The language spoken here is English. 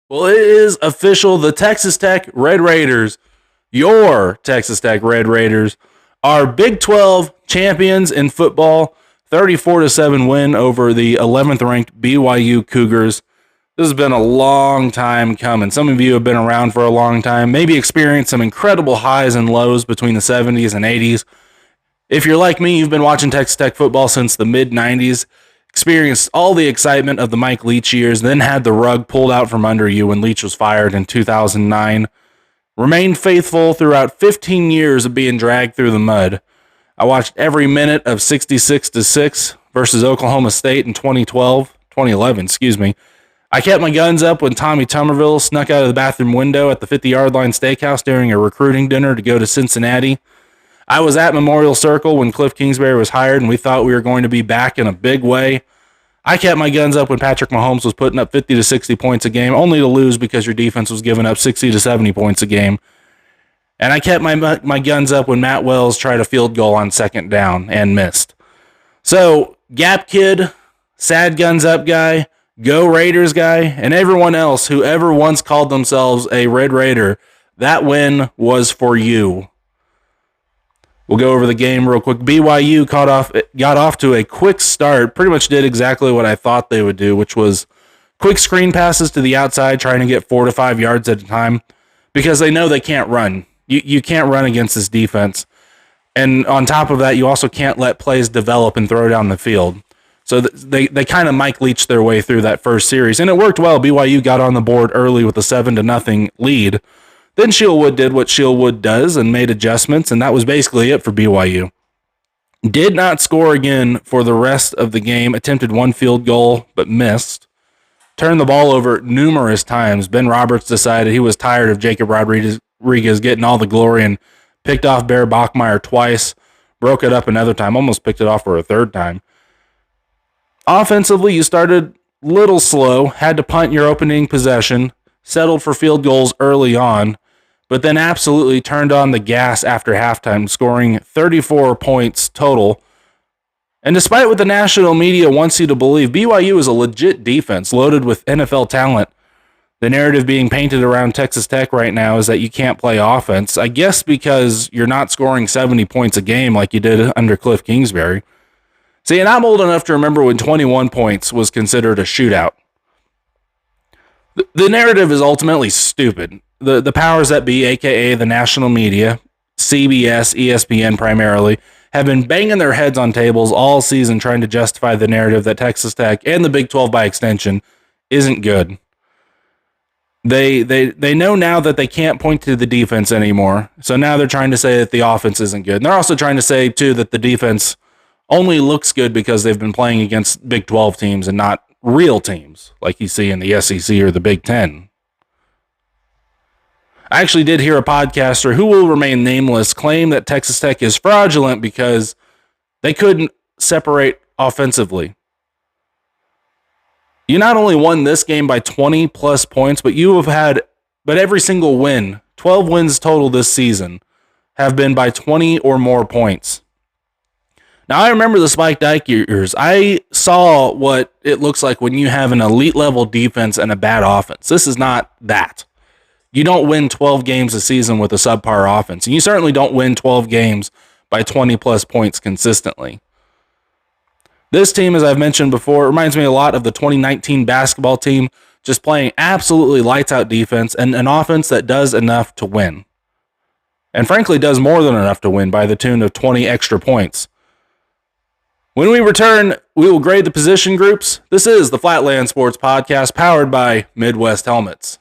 Well, it is official. The Texas Tech Red Raiders, your Texas Tech Red Raiders, are Big 12 champions in football. 34-7 win over the 11th ranked BYU Cougars. This has been a long time coming. Some of you have been around for a long time, maybe experienced some incredible highs and lows between the 70s and 80s. If you're like me, you've been watching Texas Tech football since the mid-90s, experienced all the excitement of the Mike Leach years, then had the rug pulled out from under you when Leach was fired in 2009. Remained faithful throughout 15 years of being dragged through the mud. I watched every minute of 66-6 versus Oklahoma State in 2011. I kept my guns up when Tommy Tumerville snuck out of the bathroom window at the 50-yard line steakhouse during a recruiting dinner to go to Cincinnati. I was at Memorial Circle when Cliff Kingsbury was hired, and we thought we were going to be back in a big way. I kept my guns up when Patrick Mahomes was putting up 50 to 60 points a game, only to lose because your defense was giving up 60 to 70 points a game. And I kept my guns up when Matt Wells tried a field goal on second down and missed. So, Gap Kid, Sad Guns Up guy, Go Raiders guy, and everyone else who ever once called themselves a Red Raider, that win was for you. We'll go over the game real quick. BYU got off to a quick start, pretty much did exactly what I thought they would do, which was quick screen passes to the outside, trying to get 4 to 5 yards at a time, because they know they can't run. You can't run against this defense. And on top of that, you also can't let plays develop and throw down the field. So they kind of Mike Leach their way through that first series, and it worked well. BYU got on the board early with a 7-0 lead. Then Shieldwood did what Shieldwood does and made adjustments, and that was basically it for BYU. Did not score again for the rest of the game. Attempted one field goal, but missed. Turned the ball over numerous times. Ben Roberts decided he was tired of Jacob Rodriguez getting all the glory and picked off Bear Bachmeier twice. Broke it up another time. Almost picked it off for a third time. Offensively, you started little slow. Had to punt your opening possession. Settled for field goals early on, but then absolutely turned on the gas after halftime, scoring 34 points total. And despite what the national media wants you to believe, BYU is a legit defense loaded with NFL talent. The narrative being painted around Texas Tech right now is that you can't play offense, I guess because you're not scoring 70 points a game like you did under Cliff Kingsbury. See, and I'm old enough to remember when 21 points was considered a shootout. The narrative is ultimately stupid. The powers that be, a.k.a. the national media, CBS, ESPN primarily, have been banging their heads on tables all season trying to justify the narrative that Texas Tech, and the Big 12 by extension, isn't good. They know now that they can't point to the defense anymore, so now they're trying to say that the offense isn't good. And they're also trying to say, too, that the defense only looks good because they've been playing against Big 12 teams and not real teams like you see in the SEC or the Big 10. I actually did hear a podcaster who will remain nameless claim that Texas Tech is fraudulent because they couldn't separate offensively. You not only won this game by 20 plus points, but every single win, 12 wins total this season, have been by 20 or more points. Now, I remember the Spike Dike years. I saw what it looks like when you have an elite level defense and a bad offense. This is not that. You don't win 12 games a season with a subpar offense. And you certainly don't win 12 games by 20 plus points consistently. This team, as I've mentioned before, reminds me a lot of the 2019 basketball team, just playing absolutely lights out defense and an offense that does enough to win. And frankly, does more than enough to win by the tune of 20 extra points. When we return, we will grade the position groups. This is the Flatland Sports Podcast, powered by Midwest Helmets.